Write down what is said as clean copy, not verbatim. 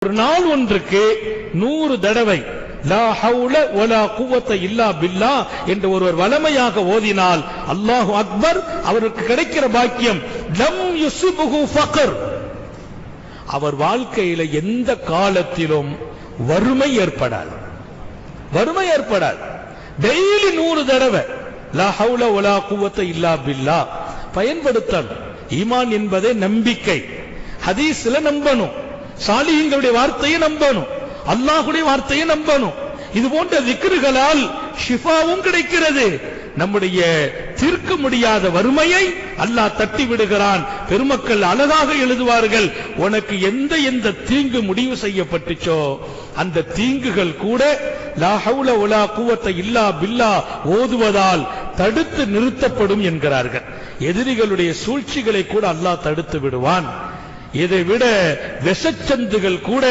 ஒரு நாள் ஒன்றுக்கு 100 தடவை லா ஹவுல வலா குவத்த இல்லா பில்லாஹ் என்று ஒருவர் வலமையாக ஓதினால் அல்லாஹு அக்பர், அவருக்கு கிடைக்கிற பாக்கியம் லம் யுஸ்புஹு ஃபக்ர், அவர் வாழ்க்கையில எந்த காலத்திலும் வறுமை ஏற்படாது. வறுமை ஏற்படாது. டெய்லி 100 தடவை லா ஹவுல வலா குவத்த இல்லா பில்லாஹ் பயன்படுத்தணும். ஈமான் என்பதே நம்பிக்கை. ஹதீஸ்ல நம்பணும், சாலிஹீன்களுடைய வார்த்தையை நம்பணும், அல்லாஹ்வுடைய வார்த்தையை நம்பணும். இது போன்ற திக்ருகளால் ஷிஃபாவும் கிடைக்கிறது. நம்முடைய தீர்க்க முடியாத வறுமையை அல்லாஹ் தட்டி விடுகிறான். பெருமக்கள் அழகாக எழுதுவார்கள், உனக்கு எந்த எந்த தீங்கு முடிவு செய்யப்பட்டுச்சோ அந்த தீங்குகள் கூட லா ஹவுல வலா குவத்த இல்லா பில்லாஹ் ஓதுவதால் தடுத்து நிறுத்தப்படும் என்கிறார்கள். எதிரிகளுடைய சூழ்ச்சிகளை கூட அல்லாஹ் தடுத்து விடுவான். இதை விட விஷச்சந்துகள் கூட